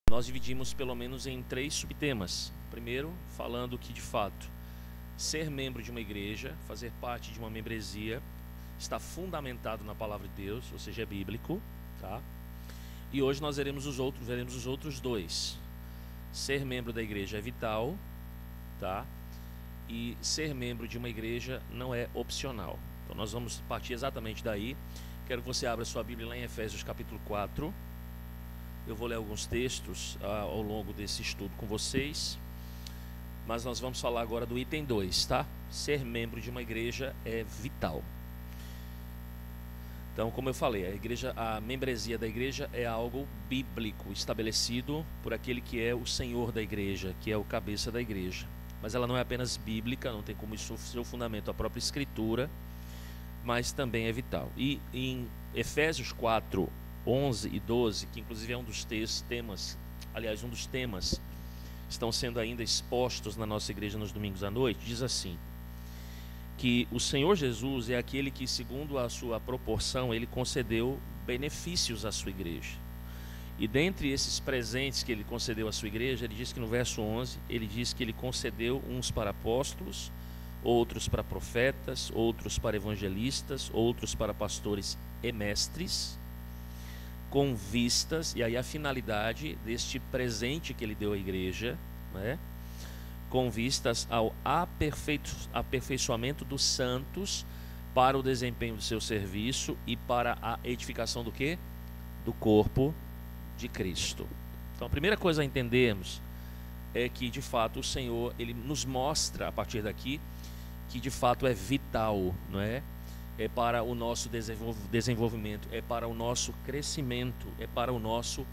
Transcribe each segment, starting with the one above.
nós dividimos pelo menos em 3 subtemas. Primeiro, falando que de fato ser membro de uma igreja, fazer parte de uma membresia, está fundamentado na palavra de Deus, ou seja, é bíblico, tá? E hoje nós veremos os outros 2. Ser membro da igreja é vital, tá? E ser membro de uma igreja não é opcional. Então nós vamos partir exatamente daí. Quero que você abra sua Bíblia lá em Efésios capítulo 4. Eu vou ler alguns textos ao longo desse estudo com vocês. Mas nós vamos falar agora do item 2, tá? Ser membro de uma igreja é vital. Então, como eu falei, a membresia da igreja é algo bíblico, estabelecido por aquele que é o Senhor da igreja, que é o cabeça da igreja. Mas ela não é apenas bíblica, não tem como isso ser o fundamento, a própria Escritura, mas também é vital. E em Efésios 4, 11 e 12, que inclusive é um dos temas estão sendo ainda expostos na nossa igreja nos domingos à noite, diz assim: que o Senhor Jesus é aquele que, segundo a sua proporção, ele concedeu benefícios à sua igreja. E dentre esses presentes que ele concedeu à sua igreja, ele diz que no verso 11, ele diz que ele concedeu uns para apóstolos, outros para profetas, outros para evangelistas, outros para pastores e mestres, com vistas, e aí a finalidade deste presente que ele deu à igreja, né? Com vistas ao aperfeiçoamento dos santos para o desempenho do seu serviço e para a edificação do quê? Do corpo de Cristo. Então a primeira coisa a entendermos é que de fato o Senhor, ele nos mostra a partir daqui que de fato é vital, não é? É para o nosso desenvolvimento, é para o nosso crescimento, é para o nosso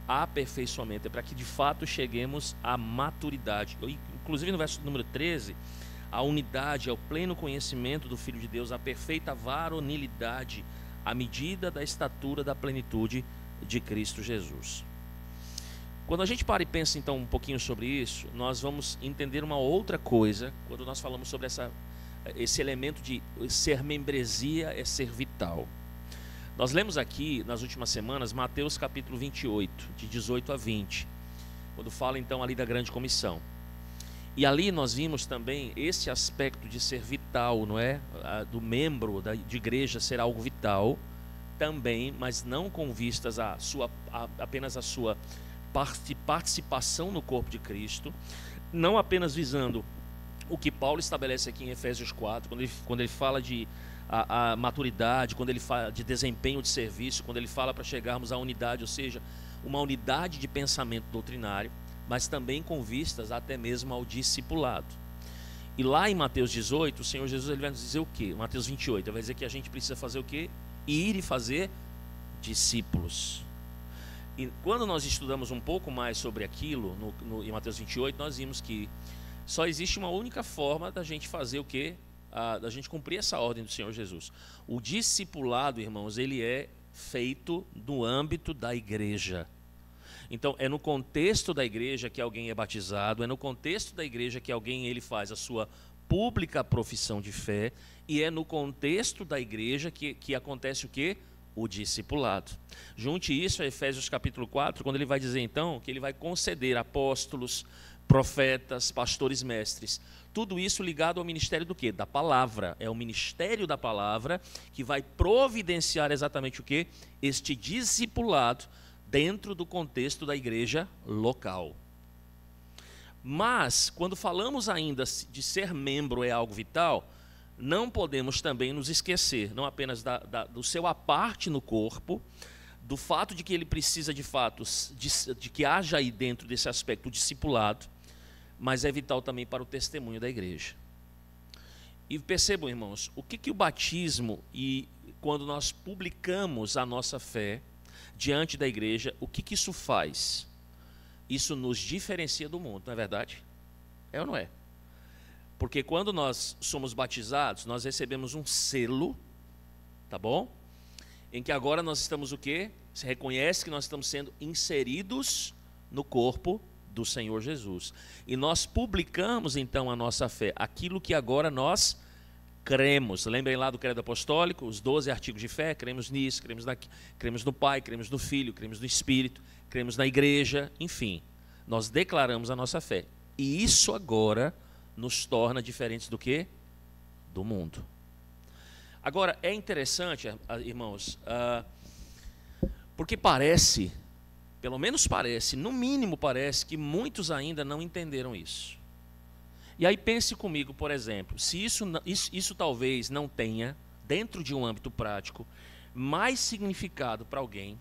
aperfeiçoamento, é para que de fato cheguemos à maturidade. Inclusive no verso número 13, a unidade, ao pleno conhecimento do Filho de Deus, a perfeita varonilidade, à medida da estatura da plenitude de Cristo Jesus. Quando a gente para e pensa então um pouquinho sobre isso, nós vamos entender uma outra coisa quando nós falamos sobre esse elemento de ser membresia é ser vital. Nós lemos aqui nas últimas semanas Mateus capítulo 28, de 18 a 20, quando fala então ali da grande comissão. E ali nós vimos também esse aspecto de ser vital, não é? Do membro de igreja ser algo vital também, mas não com vistas apenas a sua participação no corpo de Cristo, não apenas visando o que Paulo estabelece aqui em Efésios 4, quando ele fala de a maturidade, quando ele fala de desempenho de serviço, quando ele fala para chegarmos à unidade, ou seja, uma unidade de pensamento doutrinário, mas também com vistas até mesmo ao discipulado. E lá em Mateus 18, o Senhor Jesus ele vai nos dizer o quê? Mateus 28, ele vai dizer que a gente precisa fazer o quê? Ir e fazer discípulos. E quando nós estudamos um pouco mais sobre aquilo, em Mateus 28, nós vimos que só existe uma única forma da gente fazer o quê? Da gente cumprir essa ordem do Senhor Jesus. O discipulado, irmãos, ele é feito no âmbito da igreja. Então, é no contexto da igreja que alguém é batizado, é no contexto da igreja que alguém ele faz a sua pública profissão de fé, e é no contexto da igreja que acontece o quê? O discipulado. Junte isso a Efésios capítulo 4, quando ele vai dizer então que ele vai conceder apóstolos, profetas, pastores, mestres. Tudo isso ligado ao ministério do quê? Da palavra. É o ministério da palavra que vai providenciar exatamente o quê? Este discipulado dentro do contexto da igreja local. Mas, quando falamos ainda de ser membro é algo vital, não podemos também nos esquecer, não apenas do seu aparte no corpo, do fato de que ele precisa de fato, de que haja aí dentro desse aspecto o discipulado, mas é vital também para o testemunho da igreja. E percebam, irmãos, o que o batismo e quando nós publicamos a nossa fé diante da igreja, o que isso faz? Isso nos diferencia do mundo, não é verdade? É ou não é? Porque quando nós somos batizados, nós recebemos um selo, tá bom? Em que agora nós estamos o quê? Se reconhece que nós estamos sendo inseridos no corpo do Senhor Jesus. E nós publicamos então a nossa fé, aquilo que agora nós Cremos, lembrem lá do credo apostólico, os 12 artigos de fé, cremos nisso, cremos no Pai, cremos no Filho, cremos no Espírito, cremos na igreja, enfim, nós declaramos a nossa fé. E isso agora nos torna diferentes do que? Do mundo. Agora, é interessante, irmãos, porque parece, pelo menos parece, no mínimo parece, que muitos ainda não entenderam isso. E aí pense comigo, por exemplo, se isso talvez não tenha, dentro de um âmbito prático, mais significado para alguém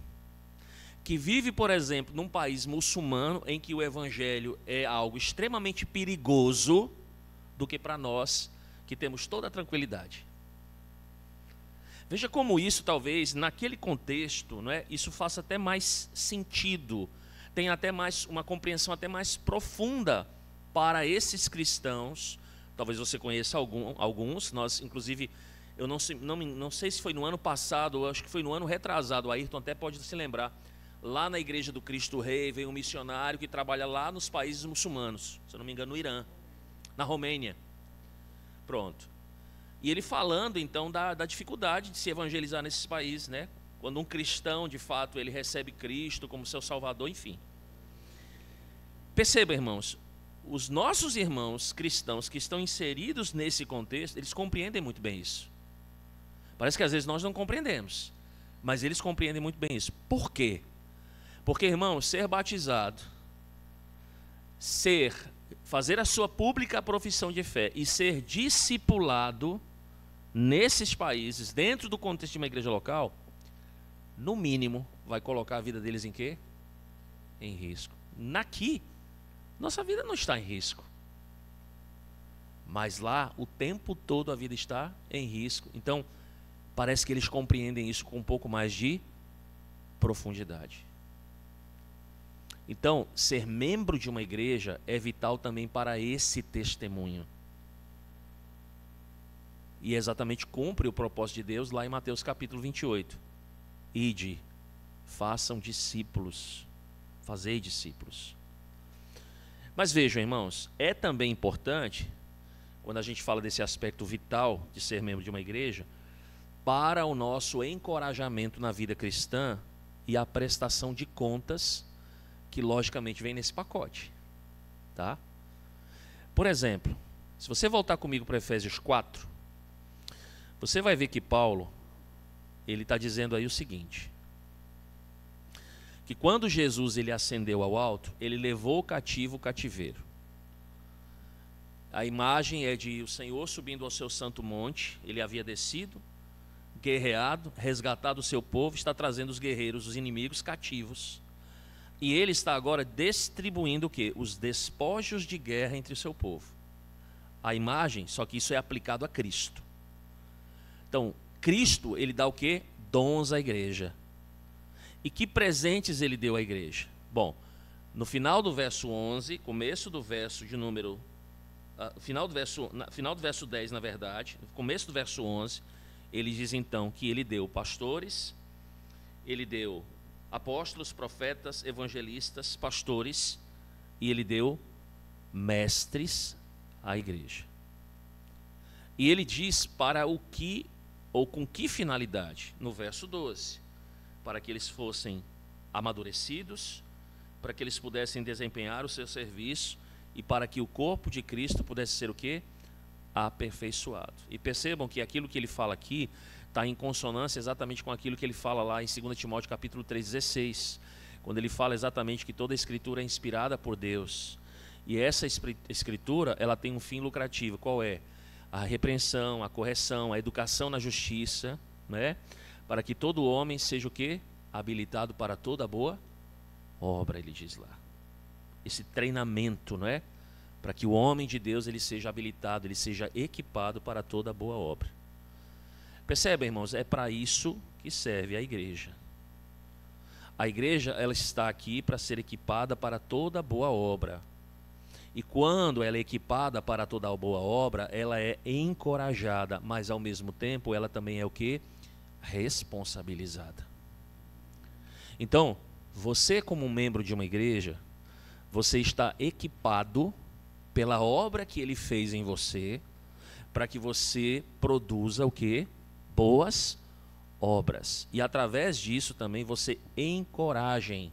que vive, por exemplo, num país muçulmano em que o evangelho é algo extremamente perigoso, do que para nós que temos toda a tranquilidade. Veja como isso talvez, naquele contexto, não é, isso faça até mais sentido, tenha até mais uma compreensão até mais profunda para esses cristãos. Talvez você conheça alguns, nós inclusive, eu não sei se foi no ano passado, eu acho que foi no ano retrasado, o Ayrton até pode se lembrar, lá na Igreja do Cristo Rei veio um missionário que trabalha lá nos países muçulmanos, se eu não me engano no Irã, na Romênia, pronto. E ele falando então da dificuldade de se evangelizar nesses países, né? Quando um cristão de fato ele recebe Cristo como seu Salvador, enfim. Perceba, irmãos, os nossos irmãos cristãos que estão inseridos nesse contexto, eles compreendem muito bem isso. Parece que às vezes nós não compreendemos, mas eles compreendem muito bem isso. Por quê? Porque, irmãos, ser batizado, fazer a sua pública profissão de fé e ser discipulado nesses países, dentro do contexto de uma igreja local, no mínimo, vai colocar a vida deles em quê? Em risco. Aqui, nossa vida não está em risco. Mas lá, o tempo todo a vida está em risco. Então, parece que eles compreendem isso com um pouco mais de profundidade. Então, ser membro de uma igreja é vital também para esse testemunho. E exatamente cumpre o propósito de Deus lá em Mateus capítulo 28. Ide, façam discípulos, fazei discípulos. Mas vejam, irmãos, é também importante, quando a gente fala desse aspecto vital de ser membro de uma igreja, para o nosso encorajamento na vida cristã e a prestação de contas, que logicamente vem nesse pacote, tá? Por exemplo, se você voltar comigo para Efésios 4, você vai ver que Paulo, ele está dizendo aí o seguinte, que quando Jesus ele ascendeu ao alto, ele levou cativo o cativeiro. A imagem é de o Senhor subindo ao seu santo monte, ele havia descido, guerreado, resgatado o seu povo, está trazendo os guerreiros, os inimigos cativos. E ele está agora distribuindo o quê? Os despojos de guerra entre o seu povo. A imagem, só que isso é aplicado a Cristo. Então, Cristo, ele dá o quê? Dons à igreja. E que presentes ele deu à igreja? Bom, no final do verso 11, começo do verso de número... final do verso 10, na verdade, no começo do verso 11, ele diz então que ele deu pastores, ele deu apóstolos, profetas, evangelistas, pastores, e ele deu mestres à igreja. E ele diz para o que, ou com que finalidade? No verso 12, para que eles fossem amadurecidos, para que eles pudessem desempenhar o seu serviço, e para que o corpo de Cristo pudesse ser o quê? Aperfeiçoado. E percebam que aquilo que ele fala aqui está em consonância exatamente com aquilo que ele fala lá em 2 Timóteo capítulo 3,16, quando ele fala exatamente que toda a escritura é inspirada por Deus, e essa escritura ela tem um fim lucrativo. Qual é? A repreensão, a correção, a educação na justiça, né? Para que todo homem seja o quê? Habilitado para toda boa obra, ele diz lá. Esse treinamento, não é? Para que o homem de Deus ele seja habilitado, ele seja equipado para toda boa obra. Percebem, irmãos? É para isso que serve a igreja. A igreja ela está aqui para ser equipada para toda boa obra. E quando ela é equipada para toda boa obra, ela é encorajada, mas ao mesmo tempo ela também é o quê? Responsabilizada. Então, você como membro de uma igreja, você está equipado pela obra que ele fez em você, para que você produza o quê? Boas obras. E através disso também você encoraje.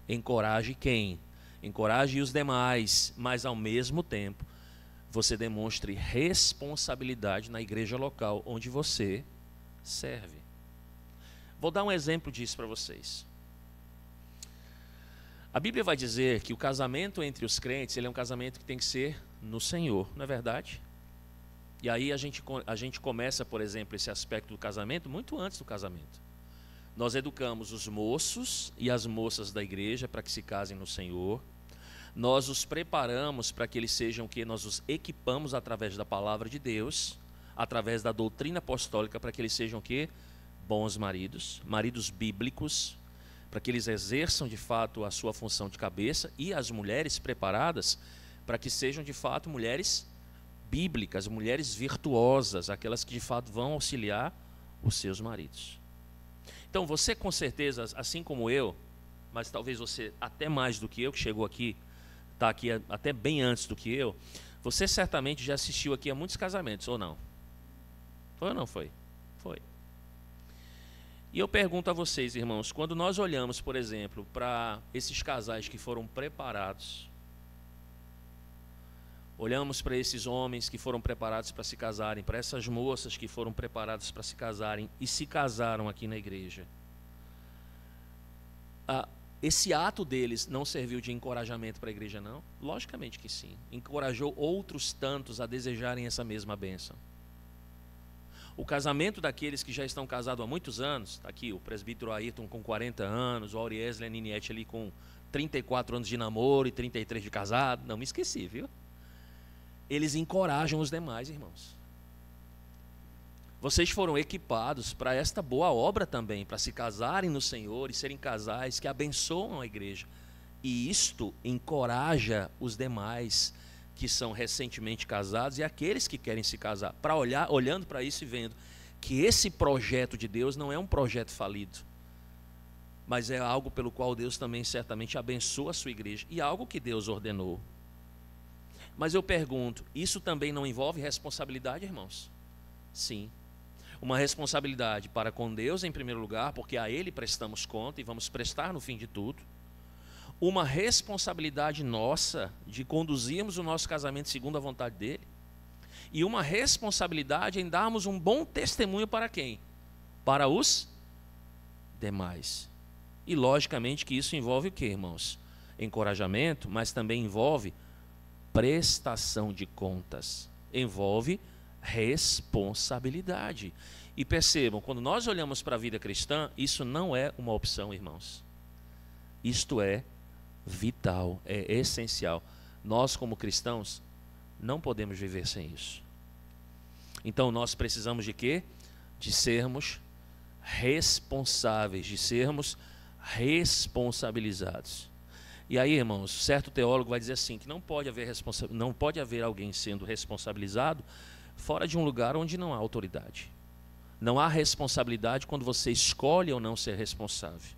Encoraje quem? Encoraje os demais, mas ao mesmo tempo você demonstre responsabilidade na igreja local onde você serve. Vou dar um exemplo disso para vocês. A Bíblia vai dizer que o casamento entre os crentes, ele é um casamento que tem que ser no Senhor, não é verdade? E aí a gente começa, por exemplo, esse aspecto do casamento muito antes do casamento. Nós educamos os moços e as moças da igreja para que se casem no Senhor. Nós os preparamos para que eles sejam o que? Nós os equipamos através da palavra de Deus, através da doutrina apostólica, para que eles sejam o que? Bons maridos, maridos bíblicos, para que eles exerçam de fato a sua função de cabeça, e as mulheres preparadas para que sejam de fato mulheres bíblicas, mulheres virtuosas, aquelas que de fato vão auxiliar os seus maridos. Então você com certeza, assim como eu, mas talvez você até mais do que eu, que chegou aqui, está aqui até bem antes do que eu, você certamente já assistiu aqui a muitos casamentos, ou não? Foi ou não foi? Foi. E eu pergunto a vocês, irmãos, quando nós olhamos, por exemplo, para esses casais que foram preparados, olhamos para esses homens que foram preparados para se casarem, para essas moças que foram preparadas para se casarem e se casaram aqui na igreja, esse ato deles não serviu de encorajamento para a igreja, não? Logicamente que sim. Encorajou outros tantos a desejarem essa mesma bênção. O casamento daqueles que já estão casados há muitos anos, está aqui o presbítero Ayrton com 40 anos, o Auriés Leniniette ali com 34 anos de namoro e 33 de casado, não me esqueci, viu? Eles encorajam os demais, irmãos. Vocês foram equipados para esta boa obra também, para se casarem no Senhor e serem casais que abençoam a igreja. E isto encoraja os demais que são recentemente casados e aqueles que querem se casar, para olhando para isso e vendo que esse projeto de Deus não é um projeto falido, mas é algo pelo qual Deus também certamente abençoa a sua igreja, e algo que Deus ordenou. Mas eu pergunto, isso também não envolve responsabilidade, irmãos? Sim. Uma responsabilidade para com Deus em primeiro lugar, porque a Ele prestamos conta e vamos prestar no fim de tudo. Uma responsabilidade nossa de conduzirmos o nosso casamento segundo a vontade dEle. E uma responsabilidade em darmos um bom testemunho para quem? Para os demais. E logicamente que isso envolve o que, irmãos? Encorajamento, mas também envolve prestação de contas. Envolve responsabilidade. E percebam, quando nós olhamos para a vida cristã, isso não é uma opção, irmãos. Isto é vital, é essencial. Nós, como cristãos, não podemos viver sem isso. Então, nós precisamos de quê? De sermos responsáveis, de sermos responsabilizados. E aí, irmãos, certo teólogo vai dizer assim, que não pode haver alguém sendo responsabilizado fora de um lugar onde não há autoridade. Não há responsabilidade quando você escolhe ou não ser responsável.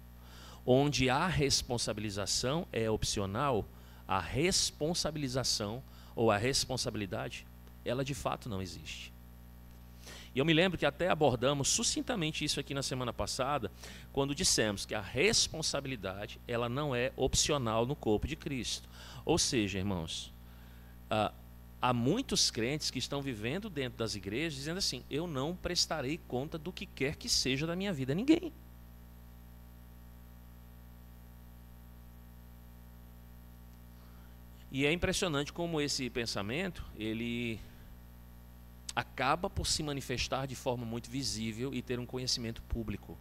Onde há responsabilização é opcional, a responsabilização ou a responsabilidade, ela de fato não existe. E eu me lembro que até abordamos sucintamente isso aqui na semana passada, quando dissemos que a responsabilidade, ela não é opcional no corpo de Cristo. Ou seja, irmãos, há muitos crentes que estão vivendo dentro das igrejas dizendo assim, eu não prestarei conta do que quer que seja da minha vida a ninguém. E é impressionante como esse pensamento, ele acaba por se manifestar de forma muito visível e ter um conhecimento público.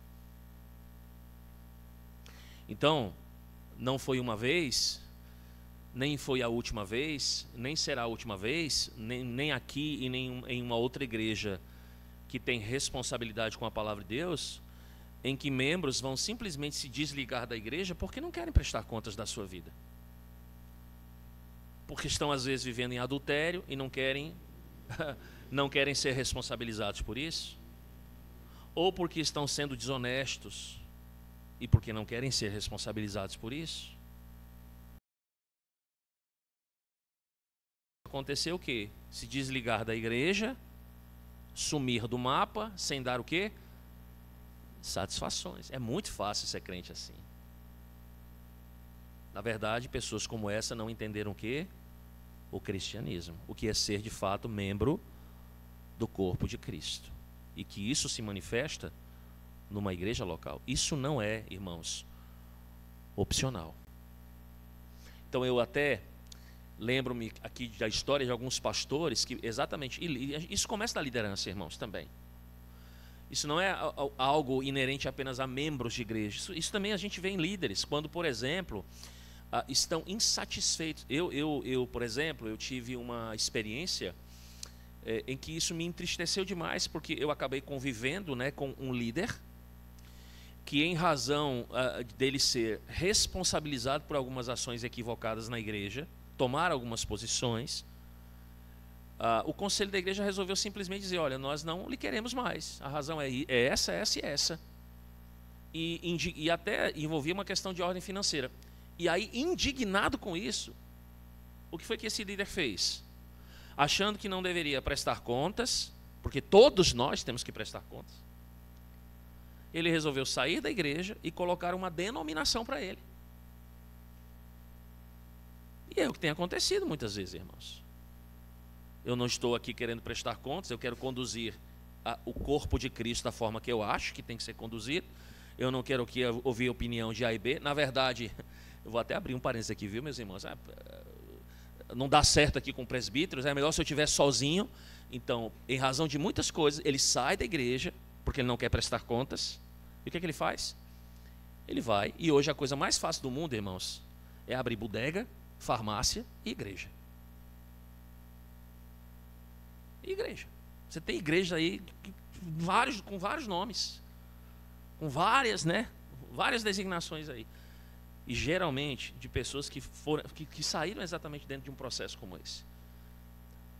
Então, não foi uma vez, nem foi a última vez, nem será a última vez, nem aqui e nem em uma outra igreja que tem responsabilidade com a palavra de Deus, em que membros vão simplesmente se desligar da igreja porque não querem prestar contas da sua vida. Porque estão às vezes vivendo em adultério e não querem ser responsabilizados por isso, ou porque estão sendo desonestos e porque não querem ser responsabilizados por isso. Aconteceu o quê? Se desligar da igreja sumir do mapa sem dar o quê? Satisfações. É muito fácil ser crente assim. Na verdade, pessoas como essa não entenderam o quê? O cristianismo. O que é ser de fato membro do corpo de Cristo. E que isso se manifesta numa igreja local. Isso não é, irmãos, opcional. Então eu até lembro-me aqui da história de alguns pastores que exatamente, isso começa da liderança, irmãos, também. Isso não é algo inerente apenas a membros de igreja. Isso também a gente vê em líderes, quando, por exemplo, estão insatisfeitos. Eu, por exemplo, eu tive uma experiência em que isso me entristeceu demais, porque eu acabei convivendo, né, com um líder que, em razão dele ser responsabilizado por algumas ações equivocadas na igreja, tomar algumas posições, o conselho da igreja resolveu simplesmente dizer: olha, nós não lhe queremos mais, a razão é essa, essa e essa. E até envolvia uma questão de ordem financeira. E aí, indignado com isso, o que foi que esse líder fez? Achando que não deveria prestar contas, porque todos nós temos que prestar contas, ele resolveu sair da igreja e colocar uma denominação para ele. E é o que tem acontecido muitas vezes, irmãos. Eu não estou aqui querendo prestar contas, eu quero conduzir o corpo de Cristo da forma que eu acho que tem que ser conduzido. Eu não quero aqui ouvir a opinião de A e B. Na verdade, eu vou até abrir um parênteses aqui, viu, meus irmãos? Não dá certo aqui com presbíteros, é melhor se eu estiver sozinho. Então, em razão de muitas coisas, ele sai da igreja, porque ele não quer prestar contas. E o que é que ele faz? Ele vai, e hoje a coisa mais fácil do mundo, irmãos, é abrir bodega, farmácia e igreja. Igreja. Você tem igreja aí com vários nomes, com várias, né, várias designações aí. E geralmente de pessoas que saíram exatamente dentro de um processo como esse.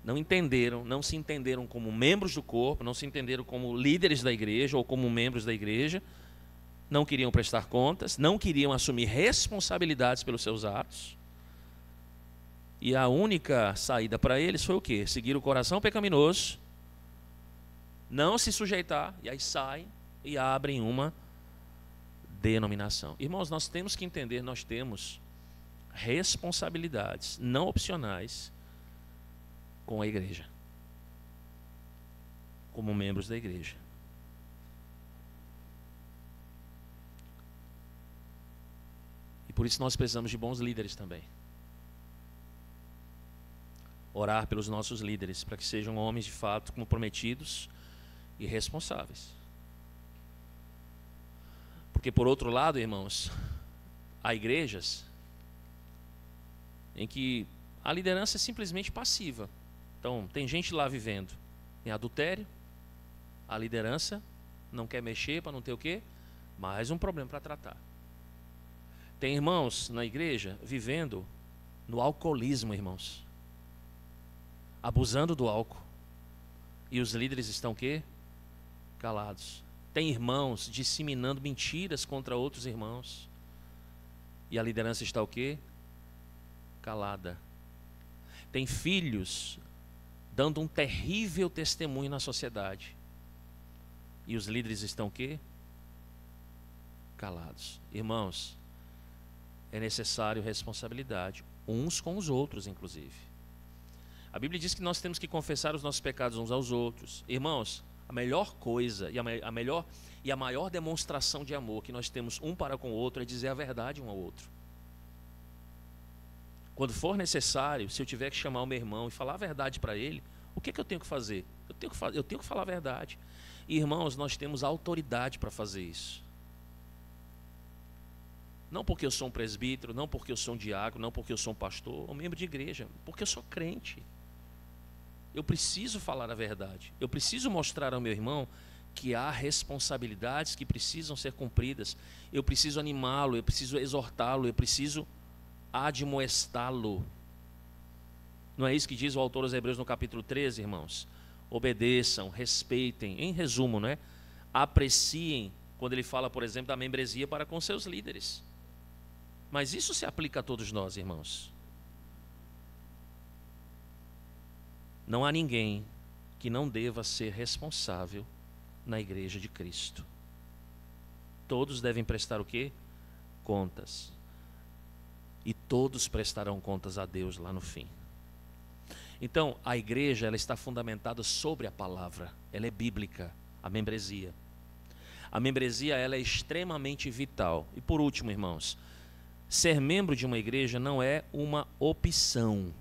Não se entenderam como membros do corpo, não se entenderam como líderes da igreja ou como membros da igreja, não queriam prestar contas, não queriam assumir responsabilidades pelos seus atos. E a única saída para eles foi o quê? Seguir o coração pecaminoso, não se sujeitar, e aí saem e abrem uma denominação. Irmãos, nós temos que entender, nós temos responsabilidades não opcionais com a igreja, como membros da igreja. E por isso nós precisamos de bons líderes também. Orar pelos nossos líderes, para que sejam homens de fato comprometidos e responsáveis. Porque, por outro lado, irmãos, há igrejas em que a liderança é simplesmente passiva. Então, tem gente lá vivendo em adultério, a liderança não quer mexer para não ter o quê? Mais um problema para tratar. Tem irmãos na igreja vivendo no alcoolismo, irmãos, abusando do álcool, e os líderes estão o quê? Calados. Tem irmãos disseminando mentiras contra outros irmãos, e a liderança está o quê? Calada. Tem filhos dando um terrível testemunho na sociedade, e os líderes estão o quê? Calados. Irmãos, é necessário responsabilidade, uns com os outros, inclusive. A Bíblia diz que nós temos que confessar os nossos pecados uns aos outros. Irmãos, a melhor coisa e a maior demonstração de amor que nós temos um para com o outro é dizer a verdade um ao outro. Quando for necessário, se eu tiver que chamar o meu irmão e falar a verdade para ele, o que é que eu tenho que fazer? Eu tenho que falar a verdade. E, irmãos, nós temos autoridade para fazer isso. Não porque eu sou um presbítero, não porque eu sou um diácono, não porque eu sou um pastor, um membro de igreja, porque eu sou crente. Eu preciso falar a verdade. Eu preciso mostrar ao meu irmão que há responsabilidades que precisam ser cumpridas. Eu preciso animá-lo, eu preciso exortá-lo, eu preciso admoestá-lo. Não é isso que diz o autor aos Hebreus no capítulo 13, irmãos? Obedeçam, respeitem, em resumo, né? Apreciem, quando ele fala, por exemplo, da membresia para com seus líderes. Mas isso se aplica a todos nós, irmãos. Não há ninguém que não deva ser responsável na igreja de Cristo. Todos devem prestar o quê? Contas. E todos prestarão contas a Deus lá no fim. Então, a igreja, ela está fundamentada sobre a palavra. Ela é bíblica, a membresia. A membresia, ela é extremamente vital. E por último, irmãos, ser membro de uma igreja não é uma opção.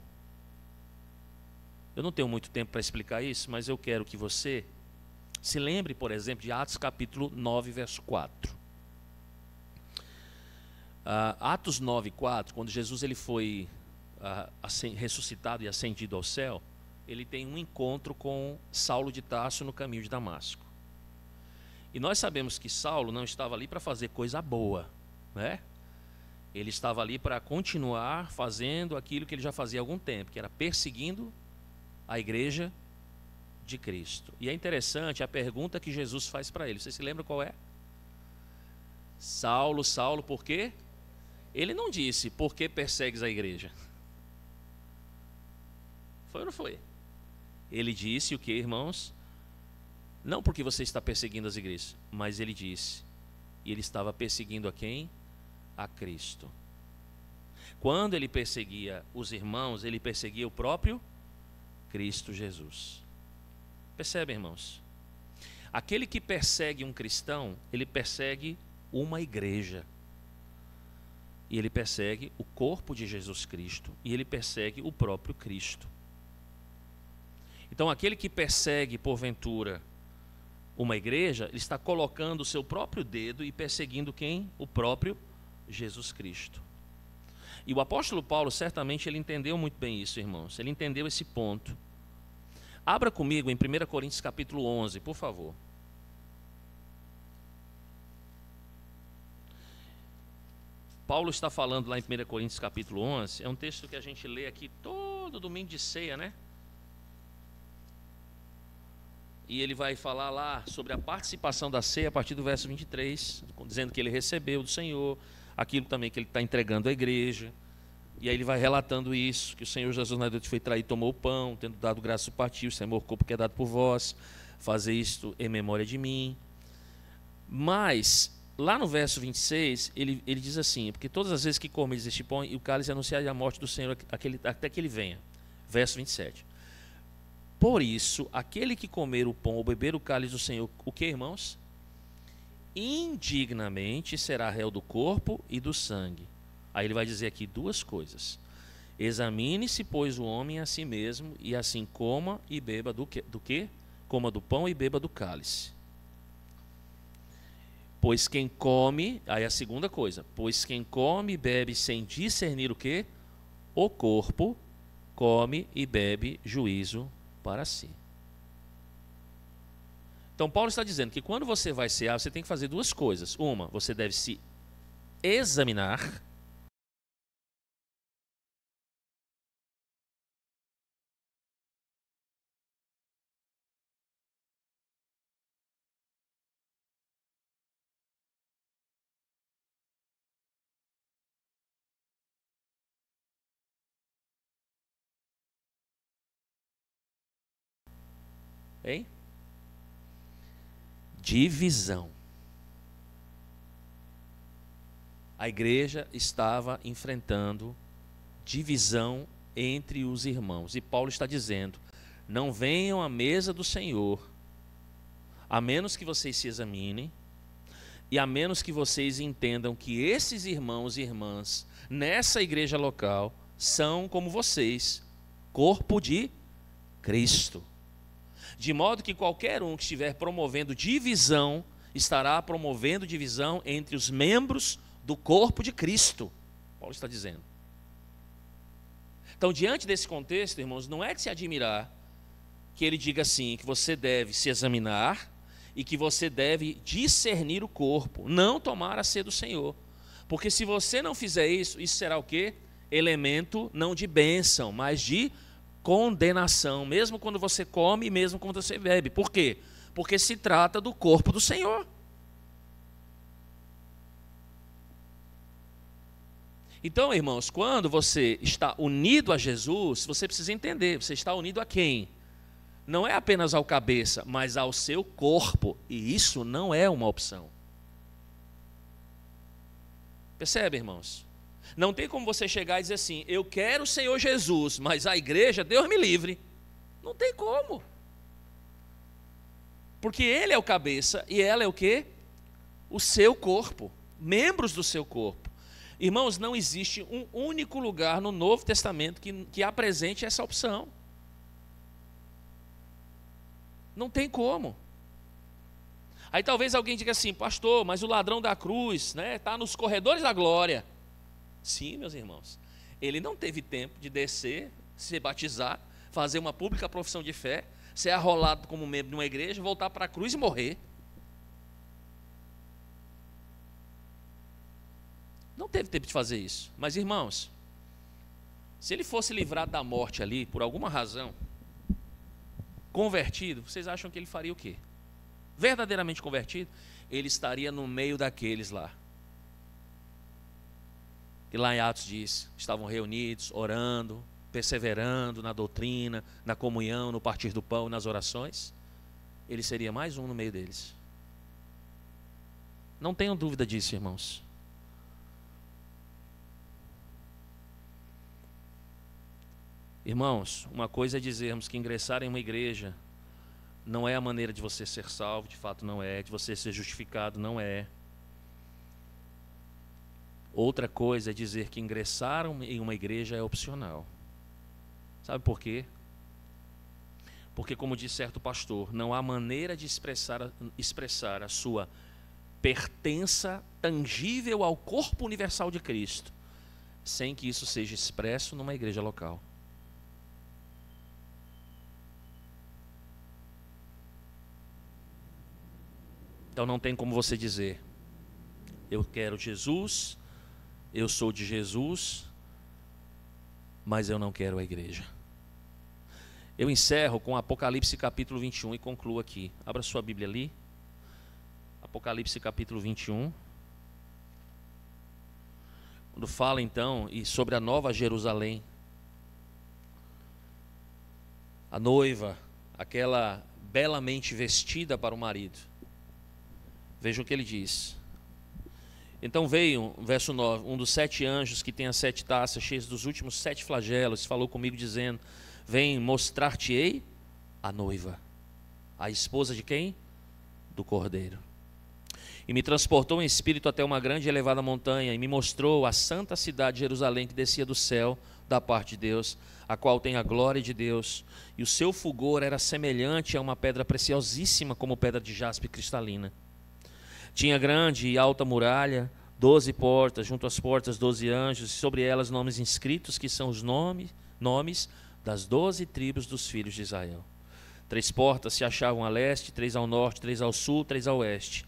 Eu não tenho muito tempo para explicar isso, mas eu quero que você se lembre, por exemplo, de Atos capítulo 9, verso 4. Atos 9, 4, quando Jesus ele foi ressuscitado e ascendido ao céu, ele tem um encontro com Saulo de Tarso no caminho de Damasco. E nós sabemos que Saulo não estava ali para fazer coisa boa, né? Ele estava ali para continuar fazendo aquilo que ele já fazia há algum tempo, que era perseguindo a igreja de Cristo. E é interessante a pergunta que Jesus faz para ele. Você se lembra qual é? Saulo, Saulo, por quê? Ele não disse, por que persegues a igreja? Foi ou não foi? Ele disse o que, irmãos? Não porque você está perseguindo as igrejas, mas ele disse, e ele estava perseguindo a quem? A Cristo. Quando ele perseguia os irmãos, ele perseguia o próprio Cristo Jesus. Percebe, irmãos? Aquele que persegue um cristão, ele persegue uma igreja. E ele persegue o corpo de Jesus Cristo. E ele persegue o próprio Cristo. Então, aquele que persegue, porventura, uma igreja, ele está colocando o seu próprio dedo e perseguindo quem? O próprio Jesus Cristo. E o apóstolo Paulo, certamente, ele entendeu muito bem isso, irmãos. Ele entendeu esse ponto. Abra comigo em 1 Coríntios capítulo 11, por favor. Paulo está falando lá em 1 Coríntios capítulo 11, é um texto que a gente lê aqui todo domingo de ceia, né? E ele vai falar lá sobre a participação da ceia a partir do verso 23, dizendo que ele recebeu do Senhor, aquilo também que ele está entregando à igreja. E aí ele vai relatando isso, que o Senhor Jesus na noite foi traído, tomou o pão, tendo dado graça, partiu, isso é meu corpo que é dado por vós, fazer isto em memória de mim. Mas, lá no verso 26, ele diz assim, porque todas as vezes que comes este pão e o cálice anunciará a morte do Senhor até que ele venha. Verso 27. Por isso, aquele que comer o pão ou beber o cálice do Senhor, o que, irmãos? Indignamente será réu do corpo e do sangue. Aí ele vai dizer aqui duas coisas. Examine-se, pois, o homem a si mesmo, e assim coma e beba do quê? Coma do pão e beba do cálice. Pois quem come, aí a segunda coisa, pois quem come e bebe sem discernir o quê? O corpo, come e bebe juízo para si. Então Paulo está dizendo que quando você vai cear, você tem que fazer duas coisas. Uma, você deve se examinar. Hein? Divisão. A igreja estava enfrentando divisão entre os irmãos. E Paulo está dizendo, não venham à mesa do Senhor, a menos que vocês se examinem, e a menos que vocês entendam que esses irmãos e irmãs, nessa igreja local, são como vocês, corpo de Cristo. De modo que qualquer um que estiver promovendo divisão, estará promovendo divisão entre os membros do corpo de Cristo. Paulo está dizendo. Então, diante desse contexto, irmãos, não é de se admirar que ele diga assim, que você deve se examinar e que você deve discernir o corpo, não tomar a ceia do Senhor. Porque se você não fizer isso, isso será o quê? Elemento não de bênção, mas de condenação, mesmo quando você come e mesmo quando você bebe. Por quê? Porque se trata do corpo do Senhor. Então, irmãos, quando você está unido a Jesus, você precisa entender, você está unido a quem? não é apenas ao cabeça, mas ao seu corpo. E isso não é uma opção. Percebe, irmãos? Não tem como você chegar e dizer assim: eu quero o Senhor Jesus, mas a igreja, Deus me livre. Não tem como. Porque Ele é o cabeça e ela é o quê? O seu corpo, membros do seu corpo. Irmãos, não existe um único lugar no Novo Testamento que apresente essa opção. Não tem como. Aí talvez alguém diga assim: pastor, mas o ladrão da cruz, né, está nos corredores da glória. Sim, meus irmãos, ele não teve tempo de descer, se batizar, fazer uma pública profissão de fé, ser arrolado como membro de uma igreja, voltar para a cruz e morrer. Não teve tempo de fazer isso. Mas, irmãos, se ele fosse livrado da morte ali, por alguma razão, convertido, vocês acham que ele faria o quê? Verdadeiramente convertido, ele estaria no meio daqueles lá. E lá em Atos diz, estavam reunidos, orando, perseverando na doutrina, na comunhão, no partir do pão, nas orações. Ele seria mais um no meio deles. Não tenham dúvida disso, irmãos. Irmãos, uma coisa é dizermos que ingressar em uma igreja não é a maneira de você ser salvo, de fato não é, de você ser justificado, não é. Outra coisa é dizer que ingressar em uma igreja é opcional. Sabe por quê? Porque, como disse certo pastor, não há maneira de expressar a sua pertença tangível ao corpo universal de Cristo, sem que isso seja expresso numa igreja local. Então não tem como você dizer: eu quero Jesus, eu sou de Jesus, mas eu não quero a igreja. Eu encerro com Apocalipse capítulo 21 e concluo aqui. Abra sua Bíblia ali. Apocalipse capítulo 21. Quando fala então e sobre a nova Jerusalém, a noiva, aquela belamente vestida para o marido. Veja o que ele diz. Então veio, verso 9, um dos 7 anjos que tem as 7 taças cheias dos últimos 7 flagelos, falou comigo dizendo: vem, mostrar-te-ei a noiva, a esposa de quem? Do Cordeiro. E me transportou em espírito até uma grande e elevada montanha, e me mostrou a santa cidade de Jerusalém, que descia do céu, da parte de Deus, a qual tem a glória de Deus, e o seu fulgor era semelhante a uma pedra preciosíssima, como pedra de jaspe cristalina. Tinha grande e alta muralha, 12 portas, junto às portas 12 anjos, e sobre elas nomes inscritos, que são os nomes das 12 tribos dos filhos de Israel. 3 portas se achavam a leste, 3 ao norte, 3 ao sul, 3 ao oeste.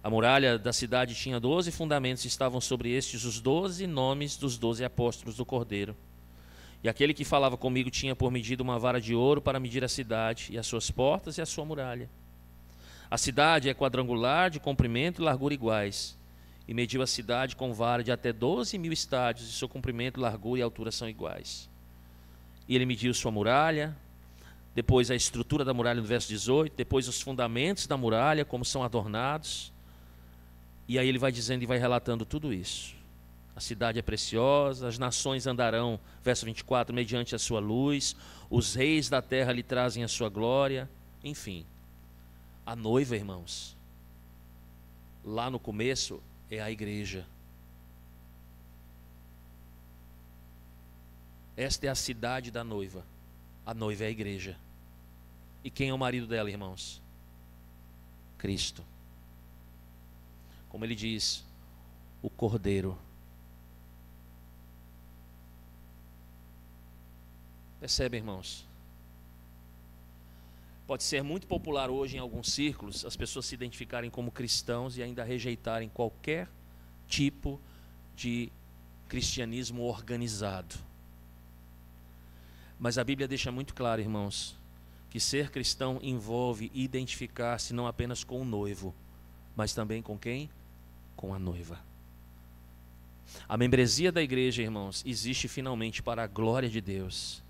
A muralha da cidade tinha 12 fundamentos, e estavam sobre estes os 12 nomes dos 12 apóstolos do Cordeiro. E aquele que falava comigo tinha por medida uma vara de ouro para medir a cidade, e as suas portas e a sua muralha. A cidade é quadrangular, de comprimento e largura iguais, e mediu a cidade com vara de até 12.000 estádios, e seu comprimento, largura e altura são iguais. E ele mediu sua muralha, depois a estrutura da muralha no verso 18, depois os fundamentos da muralha, como são adornados, e aí ele vai dizendo e vai relatando tudo isso. A cidade é preciosa, as nações andarão, verso 24, mediante a sua luz, os reis da terra lhe trazem a sua glória, enfim. A noiva, irmãos, lá no começo é a igreja. Esta é a cidade da noiva. A noiva é a igreja. E quem é o marido dela, irmãos? Cristo. Como ele diz, o Cordeiro. Percebe, irmãos? Pode ser muito popular hoje em alguns círculos as pessoas se identificarem como cristãos e ainda rejeitarem qualquer tipo de cristianismo organizado. Mas a Bíblia deixa muito claro, irmãos, que ser cristão envolve identificar-se não apenas com o noivo, mas também com quem? Com a noiva. A membresia da igreja, irmãos, existe finalmente para a glória de Deus.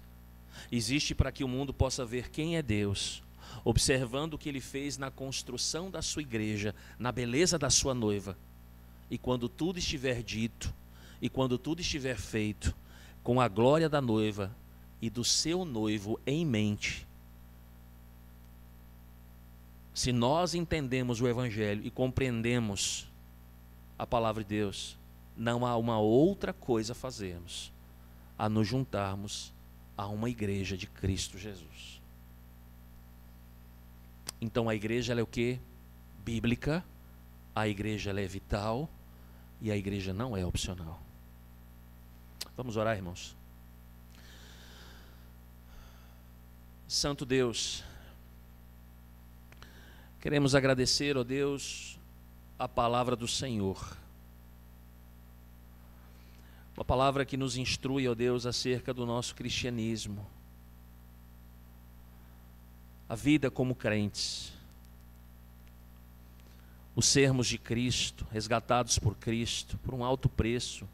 Existe para que o mundo possa ver quem é Deus, observando o que Ele fez na construção da sua igreja, na beleza da sua noiva. E quando tudo estiver dito, e quando tudo estiver feito, com a glória da noiva e do seu noivo em mente, se nós entendemos o Evangelho e compreendemos a palavra de Deus, não há uma outra coisa a fazermos a nos juntarmos a uma igreja de Cristo Jesus. Então a igreja ela é o quê? Bíblica, a igreja ela é vital e a igreja não é opcional. Vamos orar, irmãos. Santo Deus, queremos agradecer, ó Deus, a palavra do Senhor. Uma palavra que nos instrui, ó Deus, acerca do nosso cristianismo. A vida como crentes. O sermos de Cristo, resgatados por Cristo, por um alto preço.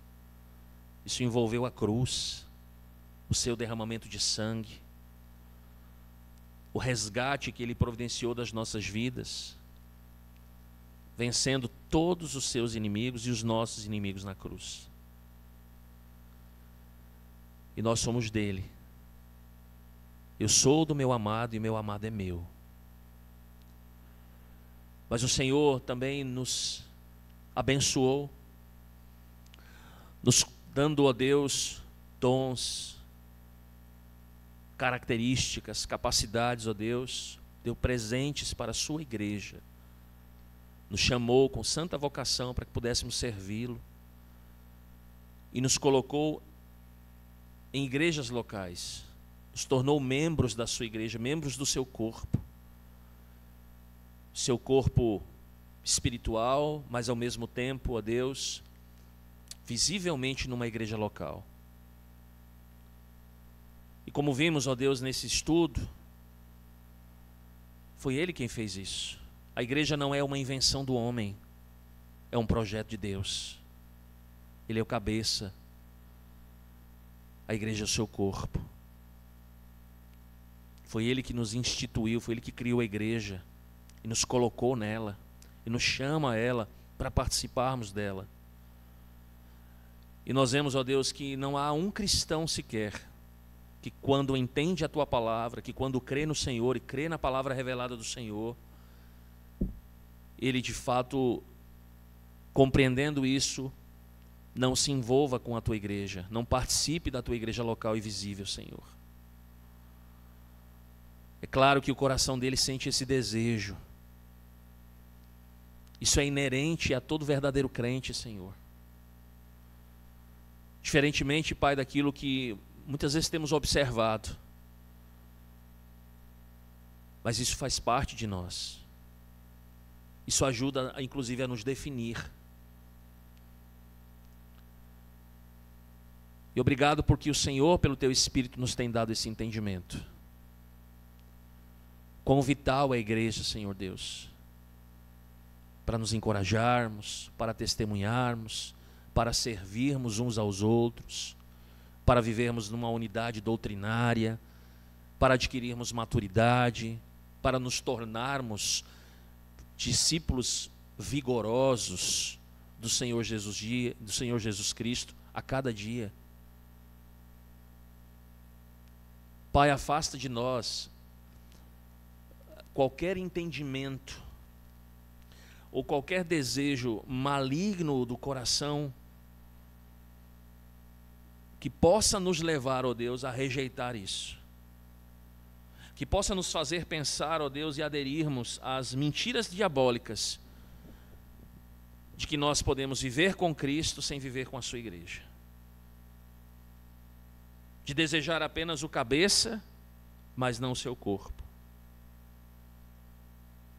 Isso envolveu a cruz, o seu derramamento de sangue, o resgate que Ele providenciou das nossas vidas, vencendo todos os seus inimigos e os nossos inimigos na cruz. E nós somos dele. Eu sou do meu amado e meu amado é meu. Mas o Senhor também nos abençoou, nos dando, ó Deus, dons, características, capacidades, ó Deus, deu presentes para a sua igreja, nos chamou com santa vocação para que pudéssemos servi-lo e nos colocou em igrejas locais, nos tornou membros da sua igreja, membros do seu corpo espiritual, mas ao mesmo tempo, ó Deus, visivelmente numa igreja local. E como vimos, ó Deus, nesse estudo, foi Ele quem fez isso. A igreja não é uma invenção do homem, é um projeto de Deus. Ele é o cabeça, a igreja é o seu corpo. Foi Ele que nos instituiu, foi Ele que criou a igreja e nos colocou nela e nos chama a ela para participarmos dela. E nós vemos, ó Deus, que não há um cristão sequer que quando entende a Tua palavra, que quando crê no Senhor e crê na palavra revelada do Senhor, ele de fato, compreendendo isso, não se envolva com a Tua igreja, não participe da Tua igreja local e visível, Senhor. É claro que o coração dele sente esse desejo. Isso é inerente a todo verdadeiro crente, Senhor. Diferentemente, Pai, daquilo que muitas vezes temos observado. Mas isso faz parte de nós. Isso ajuda, inclusive, a nos definir. E obrigado porque o Senhor, pelo Teu Espírito, nos tem dado esse entendimento. Quão vital é a igreja, Senhor Deus, para nos encorajarmos, para testemunharmos, para servirmos uns aos outros, para vivermos numa unidade doutrinária, para adquirirmos maturidade, para nos tornarmos discípulos vigorosos do Senhor Jesus Cristo a cada dia. Pai, afasta de nós qualquer entendimento ou qualquer desejo maligno do coração que possa nos levar, ó Deus, a rejeitar isso. Que possa nos fazer pensar, ó Deus, e aderirmos às mentiras diabólicas de que nós podemos viver com Cristo sem viver com a sua igreja. De desejar apenas o cabeça, mas não o seu corpo.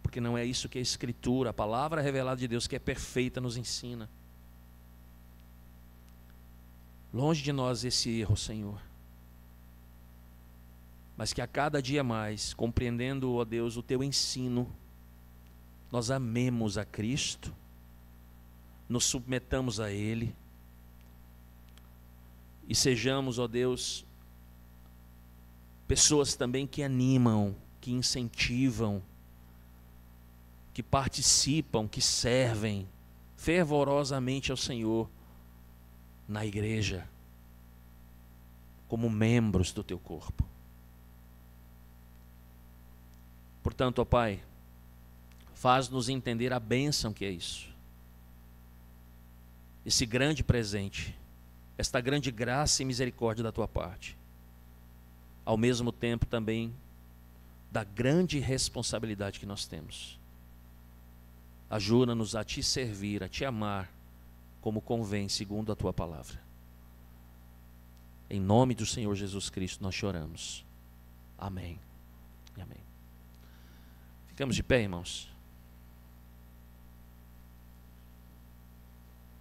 Porque não é isso que a Escritura, a palavra revelada de Deus, que é perfeita, nos ensina. Longe de nós esse erro, Senhor. Mas que a cada dia mais, compreendendo, ó Deus, o Teu ensino, nós amemos a Cristo, nos submetamos a Ele, e sejamos, ó Deus, pessoas também que animam, que incentivam, que participam, que servem fervorosamente ao Senhor na igreja, como membros do teu corpo. Portanto, ó Pai, faz-nos entender a bênção que é isso. Esse grande presente, esta grande graça e misericórdia da tua parte. Ao mesmo tempo também da grande responsabilidade que nós temos. Ajuda-nos a te servir, a te amar, como convém, segundo a tua palavra. Em nome do Senhor Jesus Cristo nós choramos. Amém. Amém. Ficamos de pé, irmãos.